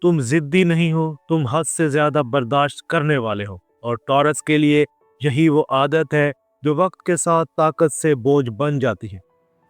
तुम जिद्दी नहीं हो, तुम हद से ज्यादा बर्दाश्त करने वाले हो। और टॉरस के लिए यही वो आदत है जो वक्त के साथ ताकत से बोझ बन जाती है।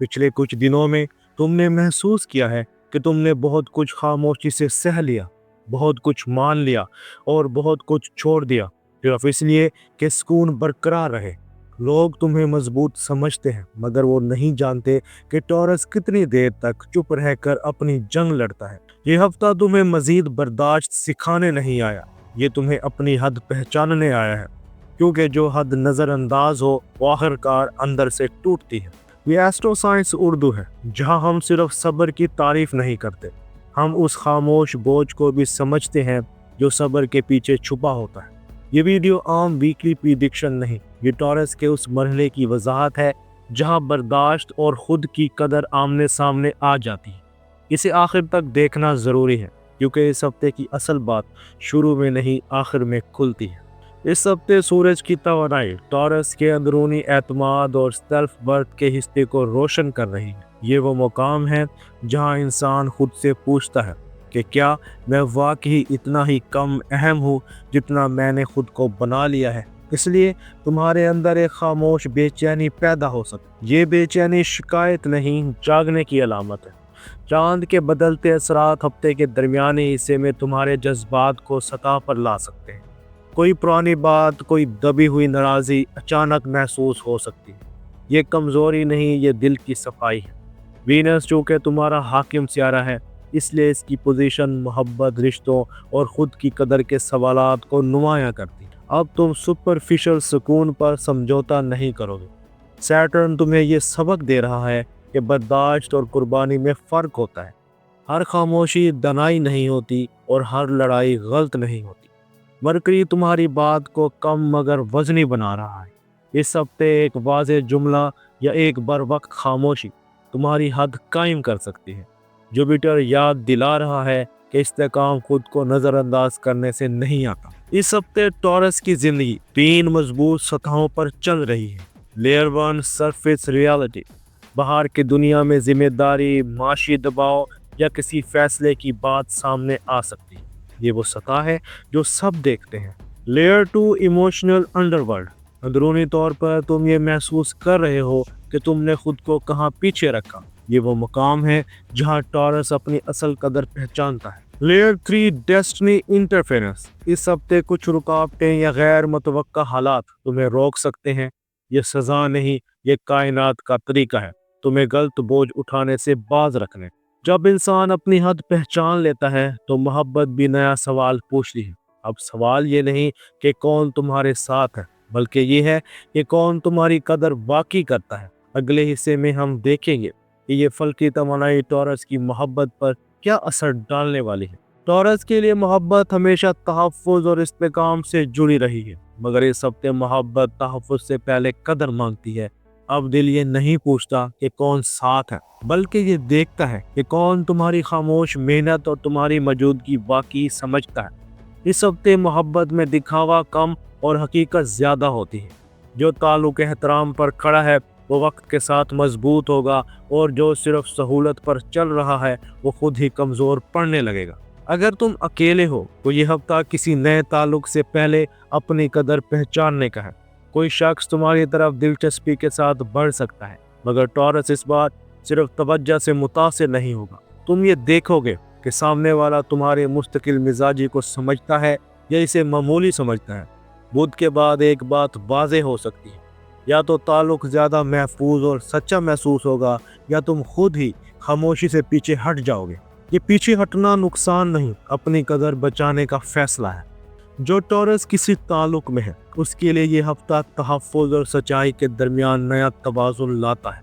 पिछले कुछ दिनों में तुमने महसूस किया है कि तुमने बहुत कुछ खामोशी से सह लिया, बहुत कुछ मान लिया और बहुत कुछ छोड़ दिया, सिर्फ इसलिए कि सुकून बरकरार रहे। लोग तुम्हें मजबूत समझते हैं, मगर वो नहीं जानते कि टॉरस कितनी देर तक चुप रहकर अपनी जंग लड़ता है। ये हफ्ता तुम्हें मजीद बर्दाश्त सिखाने नहीं आया, ये तुम्हें अपनी हद पहचानने आया है, क्योंकि जो हद नज़रअंदाज हो वो आखिरकार अंदर से टूटती है। ये एस्ट्रो साइंस उर्दू है, जहाँ हम सिर्फ सब्र की तारीफ नहीं करते, हम उस खामोश बोझ को भी समझते हैं जो सब्र के पीछे छुपा होता है। ये वीडियो आम वीकली प्रिडिक्शन नहीं, ये टॉरस के उस मरहले की वजाहत है जहाँ बर्दाश्त और खुद की कदर आमने सामने आ जाती है। इसे आखिर तक देखना ज़रूरी है, क्योंकि इस हफ्ते की असल बात शुरू में नहीं आखिर में खुलती है। इस हफ्ते सूरज की तवानाई टॉरस के अंदरूनी एतमाद और सेल्फ वर्थ के हिस्से को रोशन कर रही है। ये वो मुकाम है जहाँ इंसान खुद से पूछता है कि क्या मैं वाकई इतना ही कम अहम हूँ जितना मैंने खुद को बना लिया है। इसलिए तुम्हारे अंदर एक खामोश बेचैनी पैदा हो सकती। ये बेचैनी शिकायत नहीं, जागने की अलामत है। चांद के बदलते असरात हफ्ते के दरमियानी हिस्से में तुम्हारे जज्बात को सतह पर ला सकते हैं। कोई पुरानी बात, कोई दबी हुई नाराज़ी अचानक महसूस हो सकती है। ये कमज़ोरी नहीं, ये दिल की सफाई है। वीनस चूँकि तुम्हारा हाकिम सियारा है, इसलिए इसकी पोजीशन मोहब्बत, रिश्तों और ख़ुद की कदर के सवालात को नुमायाँ करती है। अब तुम सुपरफिशियल सुकून पर समझौता नहीं करोगे। सैटर्न तुम्हें ये सबक दे रहा है कि बर्दाश्त और कुर्बानी में फ़र्क होता है। हर खामोशी दनाई नहीं होती और हर लड़ाई गलत नहीं होती। मरकरी तुम्हारी बात को कम मगर वजनी बना रहा है। इस हफ्ते एक वाज़ेह जुमला या एक बरवक्त खामोशी तुम्हारी हद कायम कर सकती है। जुपिटर याद दिला रहा है कि इस्तेकाम खुद को नज़रअंदाज करने से नहीं आता। इस हफ्ते टॉरस की ज़िंदगी 3 मजबूत सतहों पर चल रही है। लेयर 1 सरफेस रियलिटी, बाहर की दुनिया में जिम्मेदारी, माशी दबाव या किसी फैसले की बात सामने आ सकती है। ये वो सतह है जो सब देखते हैं। लेयर 2 इमोशनल अंडरवर्ल्ड, अंदरूनी तौर पर तुम ये महसूस कर रहे हो कि तुमने खुद को कहाँ पीछे रखा। ये वो मुकाम है जहाँ टॉरस अपनी असल कदर पहचानता है। लेयर 3 डेस्टिनी इंटरफेरेंस, इस हफ्ते कुछ रुकावटें या गैर मुतवक्का हालात तुम्हें रोक सकते हैं। ये सज़ा नहीं, ये कायनात का तरीका है तुम्हें गलत बोझ उठाने से बाज रखने। जब इंसान अपनी हद पहचान लेता है तो मोहब्बत भी नया सवाल पूछती है। अब सवाल ये नहीं कि कौन तुम्हारे साथ है, बल्कि ये है कि कौन तुम्हारी कदर वाकई करता है। अगले हिस्से में हम देखेंगे कि ये फल्की तमन्नाएं टॉरस की मोहब्बत पर क्या असर डालने वाली है। टॉरस के लिए मोहब्बत हमेशा तहफ़्फ़ुज़ और इस्तेकाम से जुड़ी रही है, मगर इस हफ्ते मोहब्बत तहफ़्फ़ुज़ से पहले कदर मांगती है। अब दिल ये नहीं पूछता कि कौन साथ है, बल्कि ये देखता है कि कौन तुम्हारी खामोश मेहनत और तुम्हारी मौजूदगी वाकई समझता है। इस हफ्ते मोहब्बत में दिखावा कम और हकीकत ज़्यादा होती है। जो ताल्लुक़ एहतराम पर खड़ा है वो वक्त के साथ मजबूत होगा, और जो सिर्फ सहूलत पर चल रहा है वो खुद ही कमज़ोर पड़ने लगेगा। अगर तुम अकेले हो तो ये हफ्ता किसी नए ताल्लुक़ से पहले अपनी कदर पहचानने का है। कोई शख्स तुम्हारी तरफ दिलचस्पी के साथ बढ़ सकता है, मगर टॉरस इस बार सिर्फ तवज्जो से मुतासिर नहीं होगा। तुम ये देखोगे कि सामने वाला तुम्हारे मुस्तकिल मिजाजी को समझता है या इसे मामूली समझता है। बुध के बाद एक बात वाज़ेह हो सकती है, या तो ताल्लुक़ ज़्यादा महफूज और सच्चा महसूस होगा, या तुम खुद ही खामोशी से पीछे हट जाओगे। ये पीछे हटना नुकसान नहीं, अपनी कदर बचाने का फैसला है। जो टॉरस किसी ताल्लुक़ में है उसके लिए ये हफ्ता तहफ़्फ़ुज़ और सच्चाई के दरमियान नया तवाज़ुन लाता है।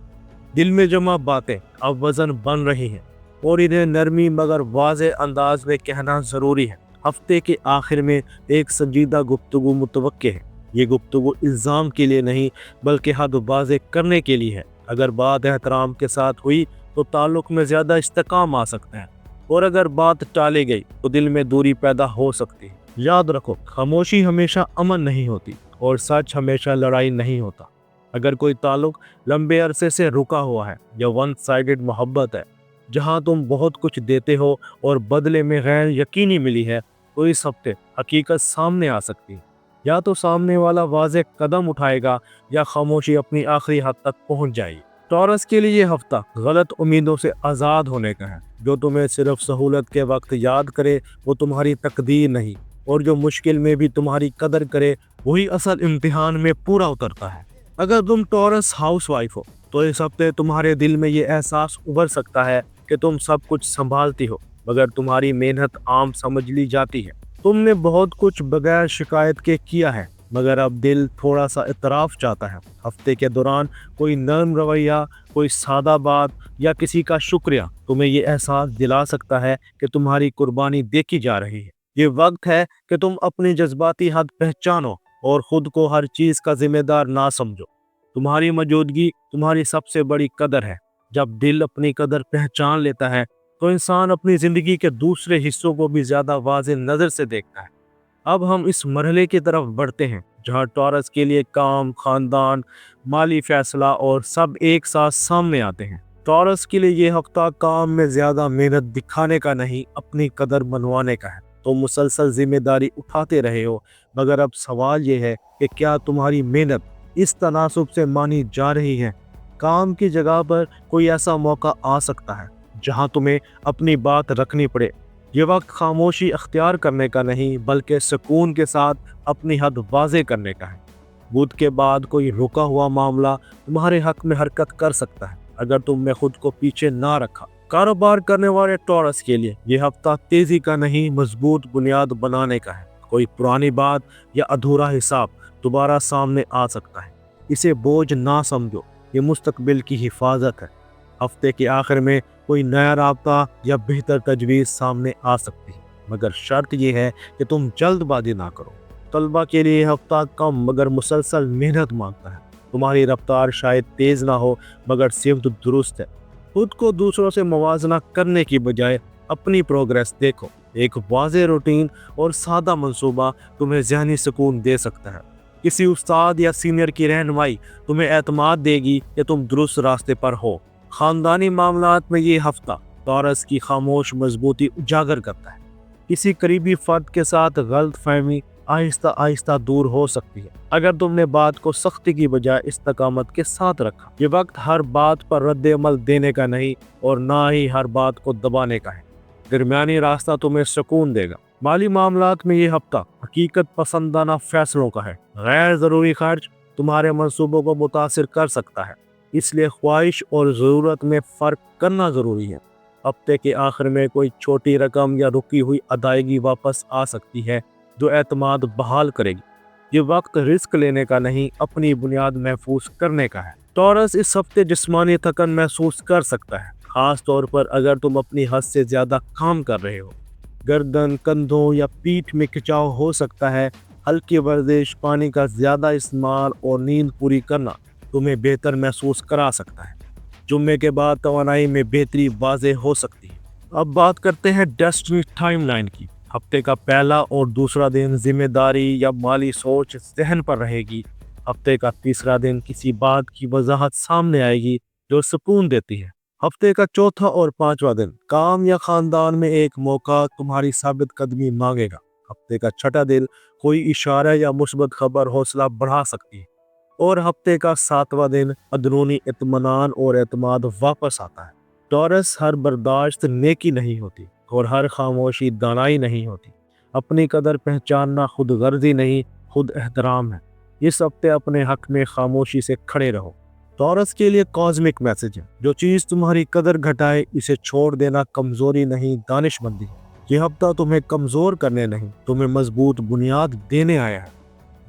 दिल में जमा बातें अब वज़न बन रही हैं, और इन्हें नरमी मगर वाज़ेह अंदाज में कहना ज़रूरी है। हफ्ते के आखिर में एक संजीदा गुफ्तगू मुतवक्के है। ये गुफ्तगू इल्ज़ाम के लिए नहीं, बल्कि हद वाज़ेह करने के लिए है। अगर बात एहतराम के साथ हुई तो ताल्लुक़ में ज़्यादा इस्तेकाम आ सकता है, और अगर बात टाली गई तो दिल में दूरी पैदा हो सकती है। याद रखो, खामोशी हमेशा अमन नहीं होती, और सच हमेशा लड़ाई नहीं होता। अगर कोई ताल्लुक़ लंबे अरसे से रुका हुआ है या वन साइडेड मोहब्बत है, جہاں تم بہت کچھ دیتے ہو اور بدلے میں غیر یقینی ملی ہے، تو اس ہفتے حقیقت سامنے آ سکتی ہے۔ یا تو سامنے والا واضح قدم اٹھائے گا یا خاموشی اپنی آخری حد تک پہنچ جائے گی۔ ٹورس کے لیے یہ ہفتہ غلط امیدوں سے آزاد ہونے کا ہے۔ جو تمہیں صرف سہولت کے وقت یاد کرے وہ تمہاری تقدیر نہیں، اور جو مشکل میں بھی تمہاری قدر کرے وہی اصل امتحان میں پورا اترتا ہے۔ اگر تم ٹورس ہاؤس وائف ہو تو اس ہفتے تمہارے دل میں یہ احساس ابھر سکتا ہے کہ تم سب کچھ سنبھالتی ہو مگر تمہاری محنت عام سمجھ لی جاتی ہے۔ تم نے بہت کچھ بغیر شکایت کے کیا ہے مگر اب دل تھوڑا سا اعتراف چاہتا ہے۔ ہفتے کے دوران کوئی نرم رویہ، کوئی سادہ بات یا کسی کا شکریہ تمہیں یہ احساس دلا سکتا ہے کہ تمہاری قربانی دیکھی جا رہی ہے۔ یہ وقت ہے کہ تم اپنی جذباتی حد پہچانو اور خود کو ہر چیز کا ذمہ دار نہ سمجھو۔ تمہاری موجودگی تمہاری سب سے بڑی قدر ہے۔ جب دل اپنی قدر پہچان لیتا ہے تو انسان اپنی زندگی کے دوسرے حصوں کو بھی زیادہ واضح نظر سے دیکھتا ہے۔ اب ہم اس مرحلے کی طرف بڑھتے ہیں جہاں ٹورس کے لیے کام، خاندان، مالی فیصلہ اور سب ایک ساتھ سامنے آتے ہیں۔ ٹورس کے لیے یہ ہفتہ کام میں زیادہ محنت دکھانے کا نہیں، اپنی قدر منوانے کا ہے۔ تم مسلسل ذمہ داری اٹھاتے رہے ہو مگر اب سوال یہ ہے کہ کیا تمہاری محنت اس تناسب سے مانی جا رہی ہے؟ کام کی جگہ پر کوئی ایسا موقع آ سکتا ہے جہاں تمہیں اپنی بات رکھنی پڑے۔ یہ وقت خاموشی اختیار کرنے کا نہیں بلکہ سکون کے ساتھ اپنی حد واضح کرنے کا ہے۔ بدھ کے بعد کوئی رکا ہوا معاملہ تمہارے حق میں حرکت کر سکتا ہے اگر تم نے خود کو پیچھے نہ رکھا۔ کاروبار کرنے والے ٹورس کے لیے یہ ہفتہ تیزی کا نہیں، مضبوط بنیاد بنانے کا ہے۔ کوئی پرانی بات یا ادھورا حساب دوبارہ سامنے آ سکتا ہے، اسے بوجھ نہ سمجھو، یہ مستقبل کی حفاظت ہے۔ ہفتے کے آخر میں کوئی نیا رابطہ یا بہتر تجویز سامنے آ سکتی ہے مگر شرط یہ ہے کہ تم جلد بازی نہ کرو۔ طلبہ کے لیے یہ ہفتہ کم مگر مسلسل محنت مانگتا ہے۔ تمہاری رفتار شاید تیز نہ ہو مگر صرف درست ہے۔ خود کو دوسروں سے موازنہ کرنے کی بجائے اپنی پروگریس دیکھو۔ ایک واضح روٹین اور سادہ منصوبہ تمہیں ذہنی سکون دے سکتا ہے۔ کسی استاد یا سینئر کی رہنمائی تمہیں اعتماد دے گی کہ تم درست راستے پر ہو۔ خاندانی معاملات میں یہ ہفتہ ٹورس کی خاموش مضبوطی اجاگر کرتا ہے۔ کسی قریبی فرد کے ساتھ غلط فہمی آہستہ آہستہ دور ہو سکتی ہے اگر تم نے بات کو سختی کی بجائے استقامت کے ساتھ رکھا۔ یہ وقت ہر بات پر رد عمل دینے کا نہیں اور نہ ہی ہر بات کو دبانے کا ہے۔ درمیانی راستہ تمہیں سکون دے گا۔ مالی معاملات میں یہ ہفتہ حقیقت پسندانہ فیصلوں کا ہے۔ غیر ضروری خرچ تمہارے منصوبوں کو متاثر کر سکتا ہے، اس لیے خواہش اور ضرورت میں فرق کرنا ضروری ہے۔ ہفتے کے آخر میں کوئی چھوٹی رقم یا رکی ہوئی ادائیگی واپس آ سکتی ہے جو اعتماد بحال کرے گی۔ یہ وقت رسک لینے کا نہیں، اپنی بنیاد محفوظ کرنے کا ہے۔ ٹورس اس ہفتے جسمانی تھکن محسوس کر سکتا ہے، خاص طور پر اگر تم اپنی حد سے زیادہ کام کر رہے ہو۔ گردن، کندھوں یا پیٹھ میں کھچاؤ ہو سکتا ہے۔ ہلکی ورزش، پانی کا زیادہ استعمال اور نیند پوری کرنا تمہیں بہتر محسوس کرا سکتا ہے۔ جمعے کے بعد توانائی میں بہتری واضح ہو سکتی ہے۔ اب بات کرتے ہیں ڈیسٹنی ٹائم لائن کی۔ ہفتے کا پہلا اور دوسرا دن ذمہ داری یا مالی سوچ ذہن پر رہے گی۔ ہفتے کا تیسرا دن کسی بات کی وضاحت سامنے آئے گی جو سکون دیتی ہے۔ ہفتے کا چوتھا اور پانچواں دن کام یا خاندان میں ایک موقع تمہاری ثابت قدمی مانگے گا۔ ہفتے کا چھٹا دن کوئی اشارہ یا مثبت خبر حوصلہ بڑھا سکتی ہے، اور ہفتے کا ساتواں دن اندرونی اطمینان اور اعتماد واپس آتا ہے۔ ٹورس ہر برداشت نیکی نہیں ہوتی اور ہر خاموشی دانائی نہیں ہوتی۔ اپنی قدر پہچاننا خود غرضی نہیں، خود احترام ہے۔ اس ہفتے اپنے حق میں خاموشی سے کھڑے رہو۔ ٹورس کے لیے کازمک میسج ہے، جو چیز تمہاری قدر گھٹائے اسے چھوڑ دینا کمزوری نہیں، دانش مندی ہے۔ یہ ہفتہ تمہیں کمزور کرنے نہیں، تمہیں مضبوط بنیاد دینے آیا ہے۔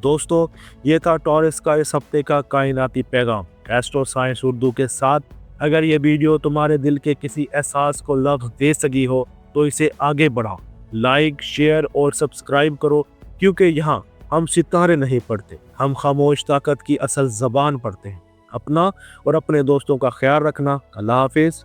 دوستو، یہ تھا ٹورس کا اس ہفتے کا کائناتی پیغام ایسٹرو سائنس اردو کے ساتھ۔ اگر یہ ویڈیو تمہارے دل کے کسی احساس کو لفظ دے سکی ہو تو اسے آگے بڑھاؤ، لائک، شیئر اور سبسکرائب کرو، کیونکہ یہاں ہم ستارے نہیں پڑھتے، ہم خاموش طاقت کی اصل زبان پڑھتے ہیں۔ اپنا اور اپنے دوستوں کا خیال رکھنا۔ اللہ حافظ۔